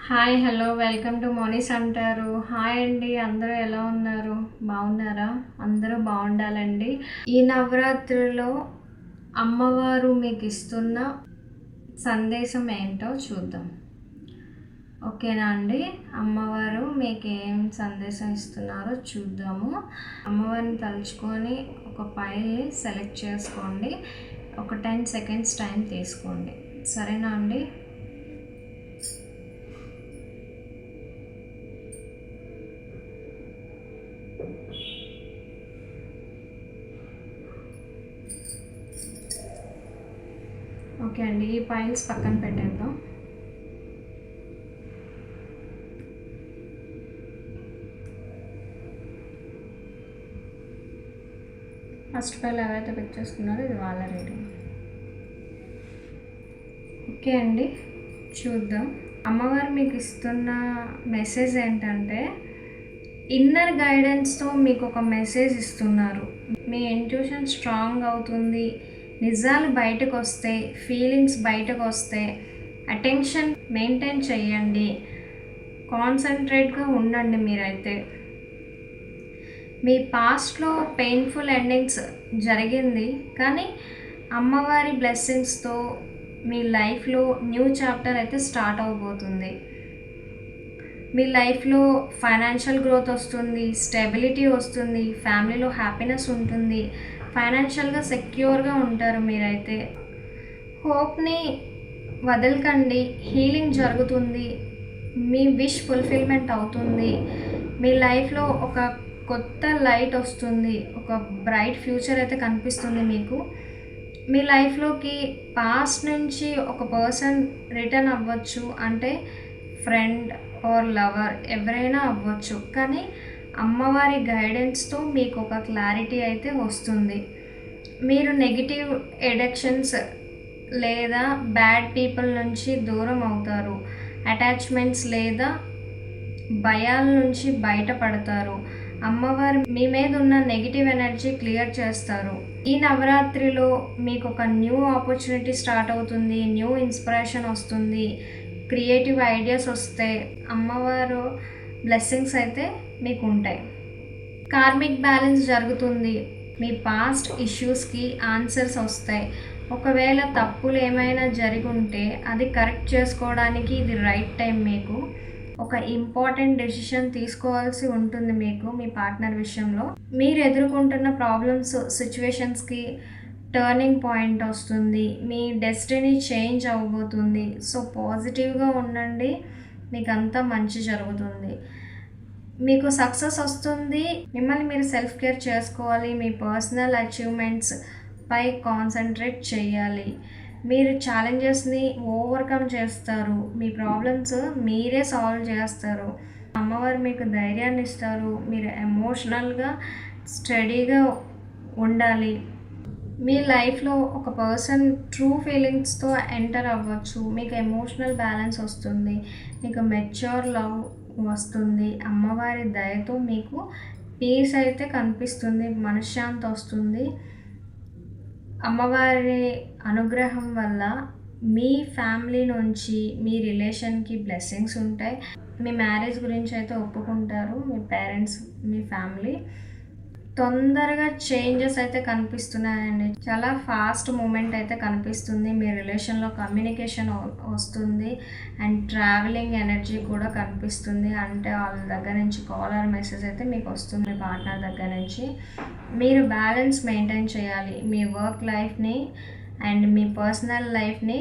Hi hello welcome to Moni's అంటారు. Hi అండి, అందరూ ఎలా ఉన్నారు? బాగున్నారా? అందరూ బాగుండాలండి. ఈ నవరాత్రిలో అమ్మవారు మీకు ఇస్తున్న సందేశం ఏంటో చూద్దాం. ఓకేనా అండి? అమ్మవారు మీకు ఏం సందేశం ఇస్తున్నారో చూద్దాము. అమ్మవారిని తలుచుకొని ఒక ఫైల్ని సెలెక్ట్ చేసుకోండి. ఒక 10 సెకండ్స్ టైం తీసుకోండి. సరేనా అండి? ఓకే అండి, ఈ ఫైల్స్ పక్కన పెట్టేద్దాం. ఫస్ట్ ఫైల్ ఎవరైతే పిక్ చేసుకున్నారో ఇది వాళ్ళ రీడింగ్. ఓకే అండి, చూద్దాం. అమ్మవారు మీకు ఇస్తున్న మెసేజ్ ఏంటంటే, ఇన్నర్ గైడెన్స్తో మీకు ఒక మెసేజ్ ఇస్తున్నారు. మీ ఇంట్యూషన్ స్ట్రాంగ్ అవుతుంది, నిజాలు బయటకు వస్తాయి, ఫీలింగ్స్ బయటకు వస్తాయి. అటెన్షన్ మెయింటైన్ చేయండి, కాన్సన్ట్రేట్గా ఉండండి. మీరైతే మీ పాస్ట్లో పెయిన్ఫుల్ ఎండింగ్స్ జరిగింది, కానీ అమ్మవారి బ్లెస్సింగ్స్తో మీ లైఫ్లో న్యూ చాప్టర్ అయితే స్టార్ట్ అవబోతుంది. మీ లైఫ్లో ఫైనాన్షియల్ గ్రోత్ వస్తుంది, స్టెబిలిటీ వస్తుంది, ఫ్యామిలీలో హ్యాపీనెస్ ఉంటుంది, ఫైనాన్షియల్గా సెక్యూర్గా ఉంటారు. మీరైతే హోప్ని వదలకండి, హీలింగ్ జరుగుతుంది, మీ విష్ ఫుల్ఫిల్మెంట్ అవుతుంది. మీ లైఫ్లో ఒక కొత్త లైట్ వస్తుంది, ఒక బ్రైట్ ఫ్యూచర్ అయితే కనిపిస్తుంది మీకు. మీ లైఫ్లోకి పాస్ట్ నుంచి ఒక పర్సన్ రిటర్న్ అవ్వచ్చు, అంటే ఫ్రెండ్ ఆర్ లవర్ ఎవరైనా అవ్వచ్చు, కానీ అమ్మవారి గైడెన్స్తో మీకు ఒక క్లారిటీ అయితే వస్తుంది. మీరు నెగిటివ్ ఎడిక్షన్స్ లేదా బ్యాడ్ పీపుల్ నుంచి దూరం అవుతారు. అటాచ్మెంట్స్ లేదా భయాల నుంచి బయటపడతారు. అమ్మవారు మీ మీద ఉన్న నెగిటివ్ ఎనర్జీ క్లియర్ చేస్తారు. ఈ నవరాత్రిలో మీకు ఒక న్యూ ఆపర్చునిటీ స్టార్ట్ అవుతుంది, న్యూ ఇన్స్పిరేషన్ వస్తుంది, క్రియేటివ్ ఐడియాస్ వస్తాయి. అమ్మవారు బ్లెస్సింగ్స్ అయితే మీకు ఉంటాయి. కార్మిక్ బ్యాలెన్స్ జరుగుతుంది, మీ పాస్ట్ ఇష్యూస్కి ఆన్సర్స్ వస్తాయి. ఒకవేళ తప్పులు ఏమైనా జరిగి ఉంటే అది కరెక్ట్ చేసుకోవడానికి ఇది రైట్ టైం. మీకు ఒక ఇంపార్టెంట్ డెసిషన్ తీసుకోవాల్సి ఉంటుంది మీకు మీ పార్ట్నర్ విషయంలో. మీరు ఎదుర్కొంటున్న ప్రాబ్లమ్స్ సిచ్యువేషన్స్కి టర్నింగ్ పాయింట్ వస్తుంది, మీ డెస్టినీ చేంజ్ అవ్వబోతుంది. సో పాజిటివ్గా ఉండండి, మీకు అంతా మంచి జరుగుతుంది, మీకు సక్సెస్ వస్తుంది. మిమ్మల్ని మీరు సెల్ఫ్ కేర్ చేసుకోవాలి, మీ పర్సనల్ అచీవ్మెంట్స్ పై కాన్సన్ట్రేట్ చేయాలి. మీరు ఛాలెంజెస్ని ఓవర్కమ్ చేస్తారు, మీ ప్రాబ్లమ్స్ మీరే సాల్వ్ చేస్తారు. అమ్మవారు మీకు ధైర్యాన్ని ఇస్తారు, మీరు ఎమోషనల్గా స్టడీగా ఉండాలి. మీ లైఫ్లో ఒక పర్సన్ ట్రూ ఫీలింగ్స్తో ఎంటర్ అవ్వచ్చు, మీకు ఎమోషనల్ బ్యాలెన్స్ వస్తుంది, మీకు మెచ్యూర్ లవ్ వస్తుంది. అమ్మవారి దయతో మీకు పీస్ అయితే కనిపిస్తుంది, మనశ్శాంతి వస్తుంది. అమ్మవారి అనుగ్రహం వల్ల మీ ఫ్యామిలీ నుంచి మీ రిలేషన్కి బ్లెస్సింగ్స్ ఉంటాయి. మీ మ్యారేజ్ గురించి అయితే ఒప్పుకుంటారు మీ పేరెంట్స్, మీ ఫ్యామిలీ. తొందరగా చేంజెస్ అయితే కనిపిస్తున్నాయండి, చాలా ఫాస్ట్ మూమెంట్ అయితే కనిపిస్తుంది. మీ రిలేషన్లో కమ్యూనికేషన్ వస్తుంది అండ్ ట్రావెలింగ్ ఎనర్జీ కూడా కనిపిస్తుంది. అంటే వాళ్ళ దగ్గర నుంచి కాల్ ఆర్ మెసేజ్ అయితే మీకు వస్తుంది, మీ పార్ట్నర్ దగ్గర నుంచి. మీరు బ్యాలెన్స్ మెయింటైన్ చేయాలి, మీ వర్క్ లైఫ్ని అండ్ మీ పర్సనల్ లైఫ్ని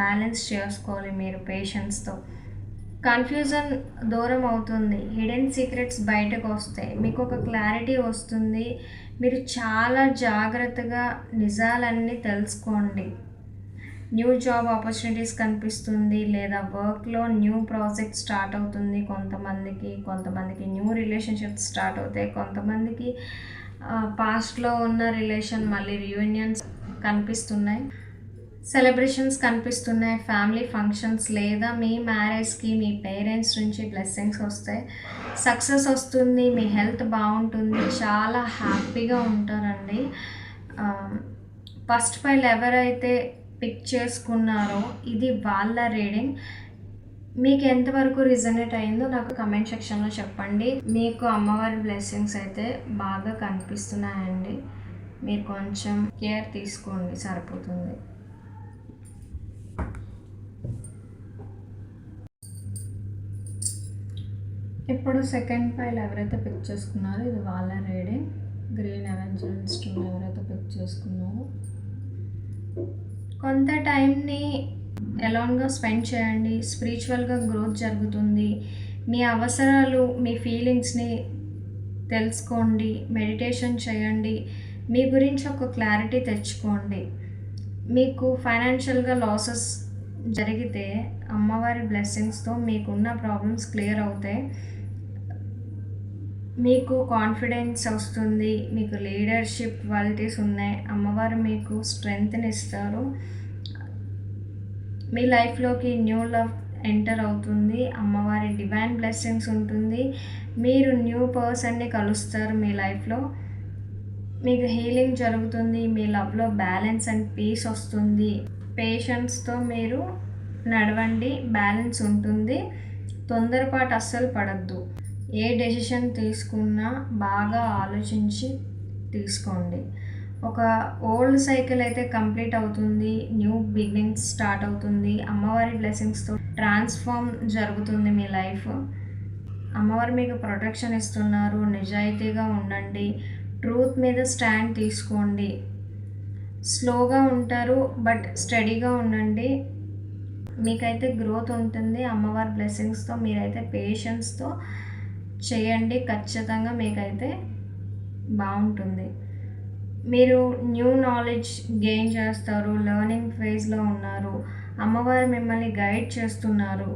బ్యాలెన్స్ చేసుకోవాలి మీరు పేషెన్స్తో. కన్ఫ్యూజన్ దూరం అవుతుంది, హిడెన్ సీక్రెట్స్ బయటకు వస్తాయి, మీకు ఒక క్లారిటీ వస్తుంది. మీరు చాలా జాగ్రత్తగా నిజాలన్నీ తెలుసుకోండి. న్యూ జాబ్ ఆపర్చునిటీస్ కనిపిస్తుంది, లేదా వర్క్లో న్యూ ప్రాజెక్ట్ స్టార్ట్ అవుతుంది. కొంతమందికి న్యూ రిలేషన్షిప్స్ స్టార్ట్ అవుతాయి, కొంతమందికి పాస్ట్లో ఉన్న రిలేషన్ మళ్ళీ రీయూనియన్స్ కనిపిస్తున్నాయి. సెలబ్రేషన్స్ కనిపిస్తున్నాయి, ఫ్యామిలీ ఫంక్షన్స్ లేదా మీ మ్యారేజ్కి మీ పేరెంట్స్ నుంచి బ్లెస్సింగ్స్ వస్తాయి. సక్సెస్ వస్తుంది, మీ హెల్త్ బాగుంటుంది, చాలా హ్యాపీగా ఉంటారండి. ఫస్ట్ ఫైల్ ఎవరైతే పిక్ చేసుకున్నారో ఇది వాళ్ళ రీడింగ్. మీకు ఎంతవరకు రిజనేట్ అయిందో నాకు కమెంట్ సెక్షన్లో చెప్పండి. మీకు అమ్మవారి బ్లెస్సింగ్స్ అయితే బాగా కనిపిస్తున్నాయండి. మీరు కొంచెం కేర్ తీసుకోండి, సరిపోతుంది. ఇప్పుడు సెకండ్ ఫైల్ ఎవరైతే పిక్ చేసుకున్నారో ఇది వాళ్ళ రీడింగ్. గ్రీన్ అవెంజర్ స్టోన్ ఎవరైతే పిక్ చేసుకున్నారో కొంత టైంని ఎలాన్గా స్పెండ్ చేయండి. స్పిరిచువల్గా గ్రోత్ జరుగుతుంది. మీ అవసరాలు, మీ ఫీలింగ్స్ని తెలుసుకోండి. మెడిటేషన్ చేయండి. మీ గురించి ఒక క్లారిటీ తెచ్చుకోండి. మీకు ఫైనాన్షియల్గా లాసెస్ జరిగితే అమ్మవారి బ్లెస్సింగ్స్తో మీకున్న ప్రాబ్లమ్స్ క్లియర్ అవుతాయి. మీకు కాన్ఫిడెన్స్ వస్తుంది. మీకు లీడర్షిప్ క్వాలిటీస్ ఉన్నాయి. అమ్మవారు మీకు స్ట్రెంగ్త్ని ఇస్తారు. మీ లైఫ్లోకి న్యూ లవ్ ఎంటర్ అవుతుంది. అమ్మవారి డివైన్ బ్లెస్సింగ్స్ ఉంటుంది. మీరు న్యూ పర్సన్ని కలుస్తారు మీ లైఫ్లో. మీకు హీలింగ్ జరుగుతుంది. మీ లవ్లో బ్యాలెన్స్ అండ్ పీస్ వస్తుంది. పేషెన్స్తో మీరు నడవండి. బ్యాలెన్స్ ఉంటుంది. తొందరపాటు అస్సలు పడద్దు. ఏ డెసిషన్ తీసుకున్నా బాగా ఆలోచించి తీసుకోండి. ఒక ఓల్డ్ సైకిల్ అయితే కంప్లీట్ అవుతుంది. న్యూ బిగినింగ్స్ స్టార్ట్ అవుతుంది. అమ్మవారి బ్లెస్సింగ్స్తో ట్రాన్స్ఫార్మ్ జరుగుతుంది మీ లైఫ్. అమ్మవారు మీకు ప్రొటెక్షన్ ఇస్తున్నారు. నిజాయితీగా ఉండండి. ట్రూత్ మీద స్టాండ్ తీసుకోండి. స్లోగా ఉంటారు బట్ స్టడీగా ఉండండి. మీకైతే గ్రోత్ ఉంటుంది. అమ్మవారి బ్లెస్సింగ్స్తో మీరైతే పేషెన్స్తో చేయండి. ఖచ్చితంగా మీకైతే బాగుంటుంది. మీరు న్యూ నాలెడ్జ్ గెయిన్ చేస్తారు. లెర్నింగ్ ఫేజ్లో ఉన్నారు. అమ్మవారు మిమ్మల్ని గైడ్ చేస్తున్నారు.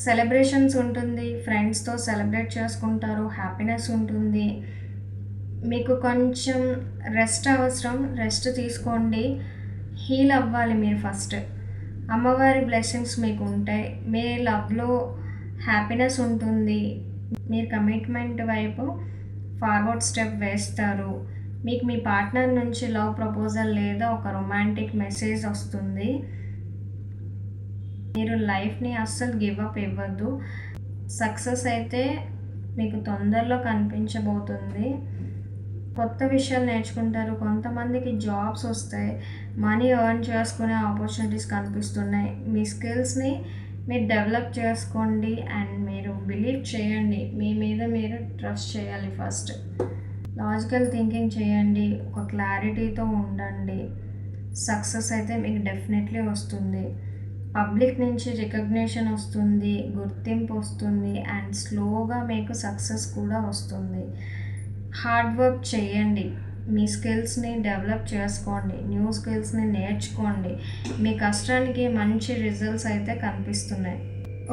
సెలబ్రేషన్స్ ఉంటుంది. ఫ్రెండ్స్తో సెలబ్రేట్ చేసుకుంటారు. హ్యాపీనెస్ ఉంటుంది. మీకు కొంచెం రెస్ట్ అవసరం. రెస్ట్ తీసుకోండి. హీల్ అవ్వాలి మీరు ఫస్ట్. అమ్మవారి బ్లెస్సింగ్స్ మీకు ఉంటాయి. మీ లవ్లో హ్యాపీనెస్ ఉంటుంది. మీరు కమిట్మెంట్ వైపు ఫార్వర్డ్ స్టెప్ వేస్తారు. మీకు మీ పార్ట్నర్ నుంచి లవ్ ప్రపోజల్ లేదా ఒక రొమాంటిక్ మెసేజ్ వస్తుంది. మీరు లైఫ్ని అస్సలు గివ్ అప్ ఇవ్వద్దు. సక్సెస్ అయితే మీకు తొందరలో కనిపించబోతుంది. కొత్త విషయాలు నేర్చుకుంటారు. కొంతమందికి జాబ్స్ వస్తాయి. మనీ ఎర్న్ చేసుకునే ఆపర్చునిటీస్ కనిపిస్తున్నాయి. మీ స్కిల్స్ని మీరు డెవలప్ చేసుకోండి అండ్ మీరు బిలీవ్ చేయండి. మీ మీద మీరు ట్రస్ట్ చేయాలి ఫస్ట్. లాజికల్ థింకింగ్ చేయండి. ఒక క్లారిటీతో ఉండండి. సక్సెస్ అయితే మీకు డెఫినెట్లీ వస్తుంది. పబ్లిక్ నుంచి రికగ్నిషన్ వస్తుంది. గుర్తింపు వస్తుంది అండ్ స్లోగా మీకు సక్సెస్ కూడా వస్తుంది. హార్డ్ వర్క్ చేయండి. మీ స్కిల్స్ని డెవలప్ చేసుకోండి. న్యూ స్కిల్స్ని నేర్చుకోండి. మీ కష్టానికి మంచి రిజల్ట్స్ అయితే కనిపిస్తున్నాయి.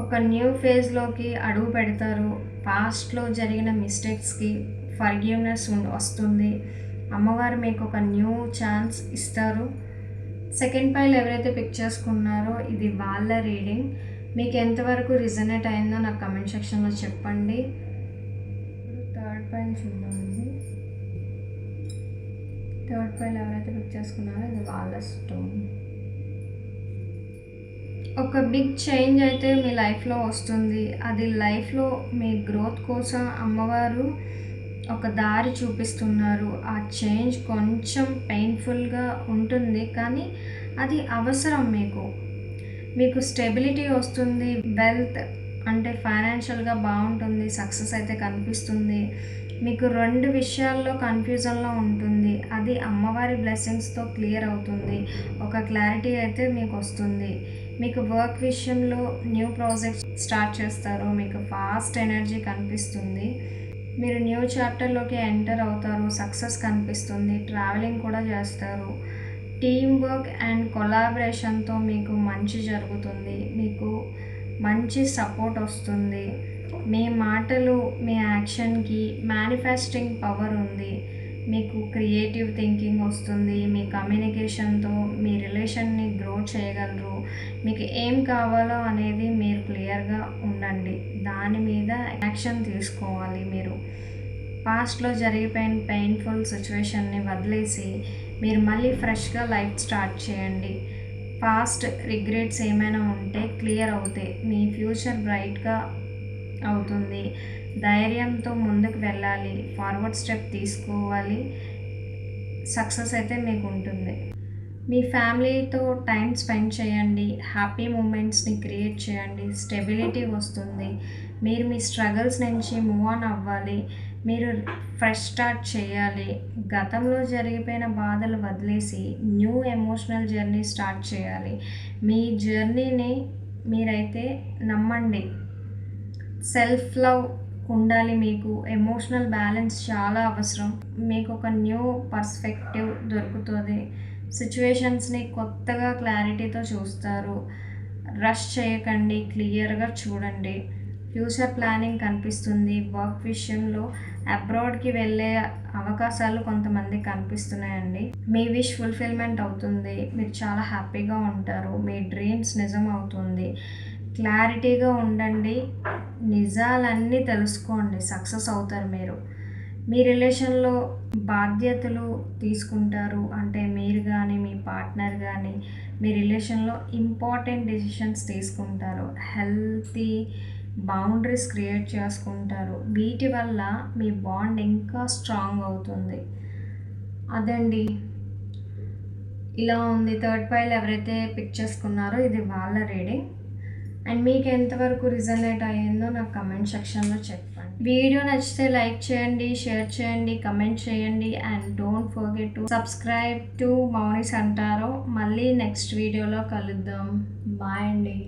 ఒక న్యూ ఫేజ్లోకి అడుగు పెడతారు. పాస్ట్లో జరిగిన మిస్టేక్స్కి ఫర్గివ్నెస్ వస్తుంది. అమ్మవారు మీకు ఒక న్యూ ఛాన్స్ ఇస్తారు. సెకండ్ పైల్ ఎవరైతే పిక్ చేసుకున్నారో ఇది వాళ్ళ రీడింగ్. మీకు ఎంతవరకు రిజనేట్ అయిందో నాకు కమెంట్ సెక్షన్లో చెప్పండి. థర్డ్ పైల్ చూద్దామండి. థర్డ్ పైల్ ఎవరైతే పిక్ చేసుకున్నారో ఇది వాళ్ళ స్టోన్. ఒక బిగ్ చేంజ్ అయితే మీ లైఫ్లో వస్తుంది. అది లైఫ్లో మీ గ్రోత్ కోసం అమ్మవారు ఒక దారి చూపిస్తున్నారు. ఆ చేంజ్ కొంచెం పెయిన్ఫుల్గా ఉంటుంది కానీ అది అవసరం. మీకు స్టెబిలిటీ వస్తుంది. వెల్త్ అంటే ఫైనాన్షియల్గా బాగుంటుంది. సక్సెస్ అయితే కనిపిస్తుంది. మీకు 2 విషయాల్లో కన్ఫ్యూజన్లో ఉంటుంది. అది అమ్మవారి బ్లెస్సింగ్స్తో క్లియర్ అవుతుంది. ఒక క్లారిటీ అయితే మీకు వస్తుంది. మీకు వర్క్ విషయంలో న్యూ ప్రాజెక్ట్ స్టార్ట్ చేస్తారు. మీకు ఫాస్ట్ ఎనర్జీ కనిపిస్తుంది. మీరు న్యూ చాప్టర్లోకి ఎంటర్ అవుతారు. సక్సెస్ కనిపిస్తుంది. ట్రావెలింగ్ కూడా చేస్తారు. టీమ్ వర్క్ అండ్ కొలాబరేషన్తో మీకు మంచి జరుగుతుంది. మీకు మంచి సపోర్ట్ వస్తుంది. మీ మాటలు మీ యాక్షన్కి మేనిఫెస్టింగ్ పవర్ ఉంది. మీకు క్రియేటివ్ థింకింగ్ వస్తుంది. మీ కమ్యూనికేషన్తో మీ రిలేషన్ని గ్రో చేయగలరు. మీకు ఏం కావాలో అనేది మీరు క్లియర్గా ఉండండి. దాని మీద యాక్షన్ తీసుకోవాలి. మీరు పాస్ట్లో జరిగిపోయిన పెయిన్ఫుల్ సిచ్యువేషన్ని వదిలేసి మీరు మళ్ళీ ఫ్రెష్గా లైఫ్ స్టార్ట్ చేయండి. పాస్ట్ రిగ్రెట్స్ ఏమైనా ఉంటే క్లియర్ అవుతాయి. మీ ఫ్యూచర్ బ్రైట్గా అవుతుంది. ధైర్యంతో ముందుకు వెళ్ళాలి, ఫార్వర్డ్ స్టెప్ తీసుకోవాలి, సక్సెస్ అయితే మీకు ఉంటుంది. మీ ఫ్యామిలీతో టైం స్పెండ్ చేయండి, హ్యాపీ మూమెంట్స్ని క్రియేట్ చేయండి, స్టెబిలిటీ వస్తుంది. మీరు మీ స్ట్రగుల్స్ నుంచి మూవ్ ఆన్ అవ్వాలి, మీరు ఫ్రెష్ స్టార్ట్ చేయాలి. గతంలో జరిగిపోయిన బాధలు వదిలేసి న్యూ ఎమోషనల్ జర్నీ స్టార్ట్ చేయాలి. మీ జర్నీని మీరైతే నమ్మండి. సెల్ఫ్ లవ్ ఉండాలి, మీకు ఎమోషనల్ బ్యాలెన్స్ చాలా అవసరం. మీకు ఒక న్యూ పర్స్పెక్టివ్ దొరుకుతుంది. సిచ్యువేషన్స్ని కొత్తగా క్లారిటీతో చూస్తారు. రష్ చేయకండి, క్లియర్గా చూడండి. ఫ్యూచర్ ప్లానింగ్ కనిపిస్తుంది. వర్క్ విషయంలో అబ్రాడ్కి వెళ్ళే అవకాశాలు కొంతమంది కనిపిస్తున్నాయండి. మీ విష్ ఫుల్ఫిల్మెంట్ అవుతుంది. మీరు చాలా హ్యాపీగా ఉంటారు. మీ డ్రీమ్స్ నిజం అవుతుంది. క్లారిటీగా ఉండండి, నిజాలన్నీ తెలుసుకోండి, సక్సెస్ అవుతారు మీరు. మీ రిలేషన్లో బాధ్యతలు తీసుకుంటారు, అంటే మీరు కానీ మీ పార్ట్నర్ కానీ మీ రిలేషన్లో ఇంపార్టెంట్ డెసిషన్స్ తీసుకుంటారు. హెల్తీ బౌండరీస్ క్రియేట్ చేసుకుంటారు. వీటి వల్ల మీ బాండ్ ఇంకా స్ట్రాంగ్ అవుతుంది. అదండి, ఇలా ఉంది. థర్డ్ పైల్ ఎవరైతే పిక్ చేసుకున్నారో ఇది వాళ్ళ రీడింగ్. అండ్ మీకు ఎంతవరకు రిజనేట్ అయ్యిందో నాకు కమెంట్ సెక్షన్లో చెప్పండి. వీడియో నచ్చితే లైక్ చేయండి, షేర్ చేయండి, కమెంట్ చేయండి. And don't forget to subscribe to Mouni Santaro. మళ్ళీ నెక్స్ట్ వీడియోలో కలుద్దాం. బాయ్ అండి.